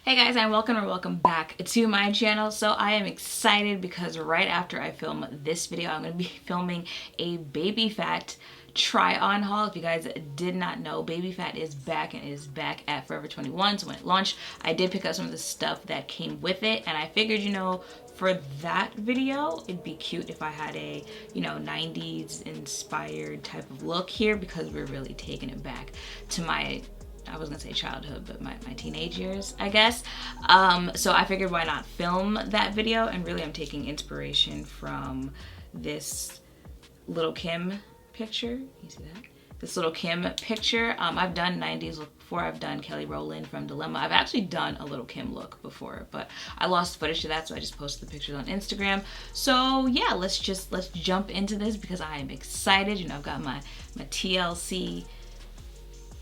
Hey guys, and welcome back to my channel. So I am excited because right after I film this video, I'm going to be filming a Baby Phat try on haul. If you guys did not know, Baby Phat is back and is back at Forever 21. So when it launched, I did pick up some of the stuff that came with it, and I figured, you know, for that video, it'd be cute if I had a, 90s inspired type of look here, because we're really taking it back to my, I was gonna say childhood, but my teenage years, I guess. So I figured why not film that video, and really I'm taking inspiration from this little Kim picture. You see that? This little Kim picture. I've done 90s look before. I've done Kelly Rowland from Dilemma. I've actually done a little Kim look before, but I lost footage to that, so I just posted the pictures on Instagram. So yeah, let's jump into this because I am excited. You know, I've got my TLC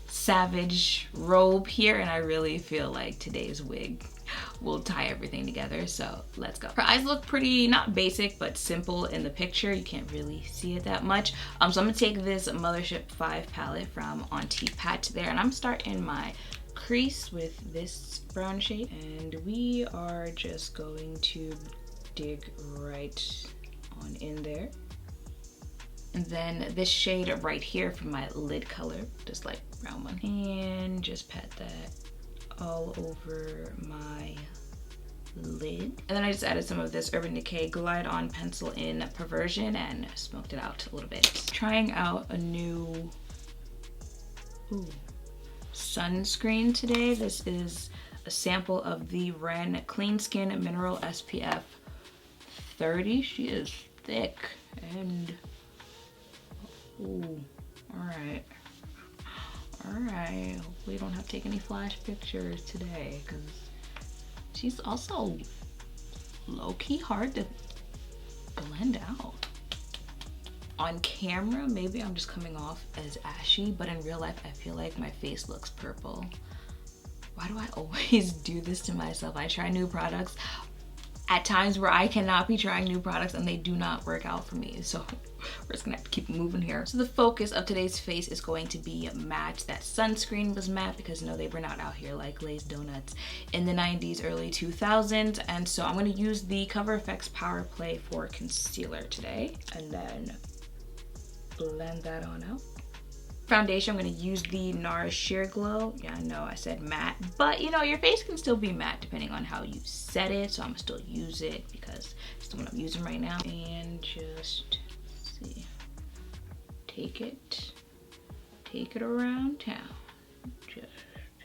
Savage robe here, and I really feel like today's wig will tie everything together, so let's go. Her eyes look pretty, not basic, but simple in the picture. You can't really see it that much. So I'm gonna take this Mothership 5 palette from Auntie Pat there, and I'm starting my crease with this brown shade, and we are just going to dig right on in there. And then this shade right here from my lid color, just like brown one, and just pat that all over my lid. And then I just added some of this Urban Decay Glide On pencil in Perversion and smoked it out a little bit. Trying out a new sunscreen today. This is a sample of the Ren Clean Skin Mineral SPF 30. She is thick and ooh, alright. Alright, hopefully don't have to take any flash pictures today, because she's also low-key hard to blend out. On camera, maybe I'm just coming off as ashy, but in real life, I feel like my face looks purple. Why do I always do this to myself? I try new products at times where I cannot be trying new products and they do not work out for me. So we're just gonna have to keep moving here. So the focus of today's face is going to be matte. That sunscreen was matte because, you know, they were not out here like glazed donuts in the 90s, early 2000s. And so I'm gonna use the Cover FX Power Play for concealer today, and then blend that on out. Foundation, I'm going to use the NARS Sheer Glow. Yeah, I know I said matte, but you know, your face can still be matte depending on how you set it, so I'm going to still use it because it's the one I'm using right now. And just, see, take it around town. Just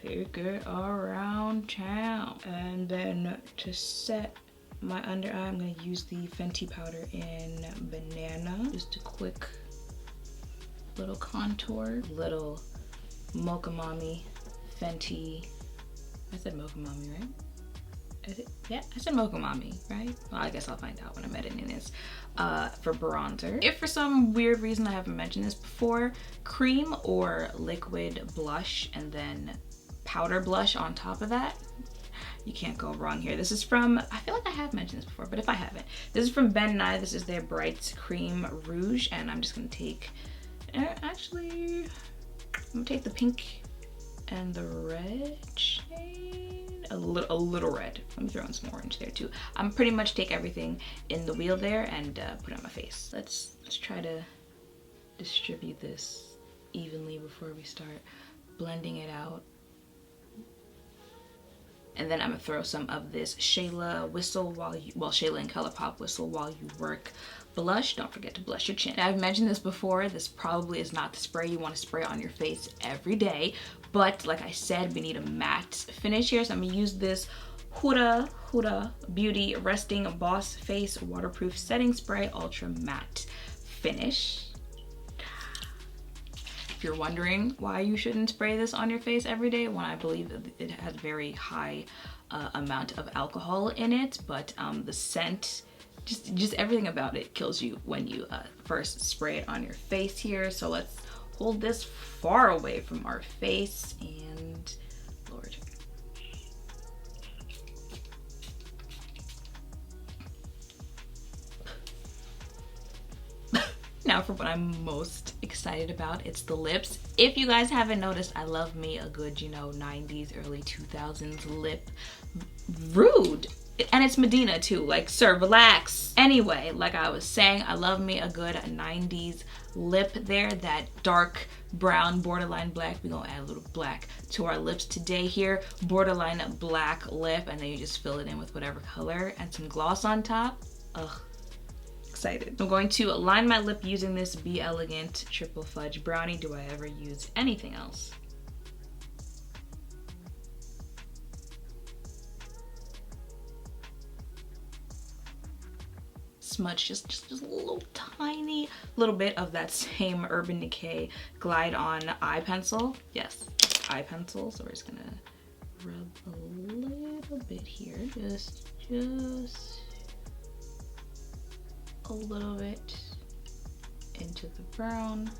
take it around town. And then to set my under eye, I'm going to use the Fenty powder in Banana. Just a quick little contour, little Mocha Mommy Fenty. I said Mocha Mommy, right? Yeah, I said Mocha Mommy, right? Well, I guess I'll find out when I'm editing this. For bronzer, if for some weird reason I haven't mentioned this before, cream or liquid blush and then powder blush on top of that. You can't go wrong here. This is from, I feel like I have mentioned this before, but if I haven't, this is from Ben Nye. This is their Bright Cream Rouge, and I'm just gonna take, actually, I'm gonna take the pink and the red shade, a little red. Let me throw in some orange there too. I'm pretty much take everything in the wheel there and put it on my face. Let's try to distribute this evenly before we start blending it out. And then I'm gonna throw some of this Shayla Whistle Shayla and Colourpop Whistle While You Work blush. Don't forget to blush your chin. Now, I've mentioned this before, this probably is not the spray you want to spray on your face every day, but like I said, we need a matte finish here, so I'm gonna use this Huda Beauty Resting Boss Face Waterproof Setting Spray Ultra Matte Finish. If you're wondering why you shouldn't spray this on your face every day, when I believe it has very high amount of alcohol in it, but the scent, just everything about it kills you when you first spray it on your face here. So let's hold this far away from our face, and Lord. Now for what I'm most excited about, it's the lips. If you guys haven't noticed, I love me a good, 90s, early 2000s lip rude. And it's Medina too, like, sir, relax. Anyway, like I was saying, I love me a good 90s lip there, that dark brown borderline black. We're gonna add a little black to our lips today here. Borderline black lip, and then you just fill it in with whatever color and some gloss on top. Ugh, excited. I'm going to line my lip using this Bellegant Triple Fudge Brownie. Do I ever use anything else? Smudge just a little tiny little bit of that same Urban Decay Glide On eye pencil. Yes, eye pencil. So we're just gonna rub a little bit here, just a little bit into the brown.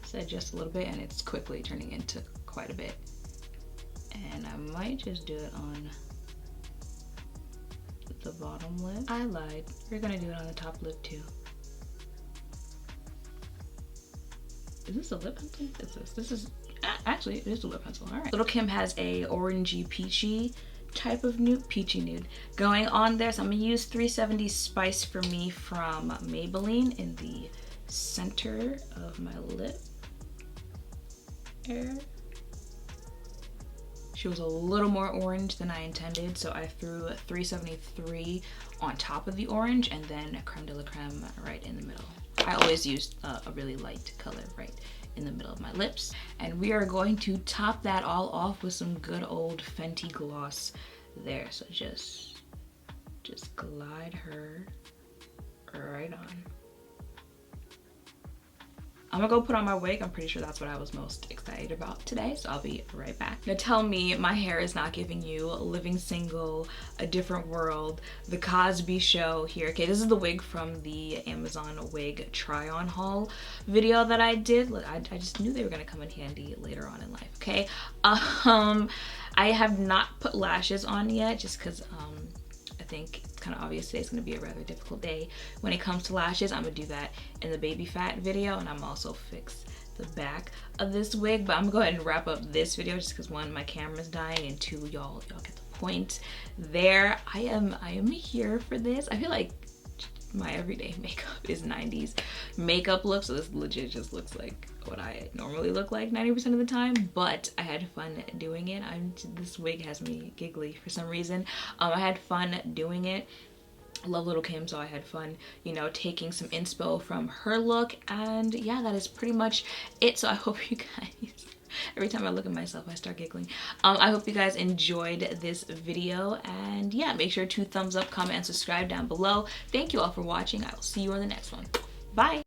Said just a little bit, and it's quickly turning into quite a bit. And I might just do it on the bottom lip. I lied. We're gonna do it on the top lip too. Is this a lip pencil? This is actually, it is a lip pencil. All right. Little Kim has a orangey peachy type of nude, peachy nude going on there. So I'm gonna use 370 Spice for Me from Maybelline in the center of my lip area. She was a little more orange than I intended, so I threw 373 on top of the orange and then Creme de la Creme right in the middle. I always use a really light color right in the middle of my lips. And we are going to top that all off with some good old Fenty gloss there. So just glide her right on. I'm gonna go put on my wig. I'm pretty sure that's what I was most excited about today, so I'll be right back. Now tell me my hair is not giving you Living Single, A Different World, The Cosby Show here. Okay, this is the wig from the Amazon wig try-on haul video that I did. Look, I just knew they were gonna come in handy later on in life, okay? I have not put lashes on yet, just because I think it's kind of obvious today's gonna be a rather difficult day when it comes to lashes. I'm gonna do that in the baby fat video, and I'm also fix the back of this wig. But I'm gonna go ahead and wrap up this video just because one, my camera's dying, and two, y'all get the point there. I am here for this. I feel like my everyday makeup is 90s makeup look, so this legit just looks like what I normally look like 90% of the time, but I had fun doing it. This wig has me giggly for some reason. I had fun doing it. I love Little Kim, so I had fun, you know, taking some inspo from her look, and yeah, that is pretty much it. So I hope you guys, every time I look at myself, I start giggling. I hope you guys enjoyed this video, and yeah, make sure to thumbs up, comment, and subscribe down below. Thank you all for watching. I will see you on the next one. Bye.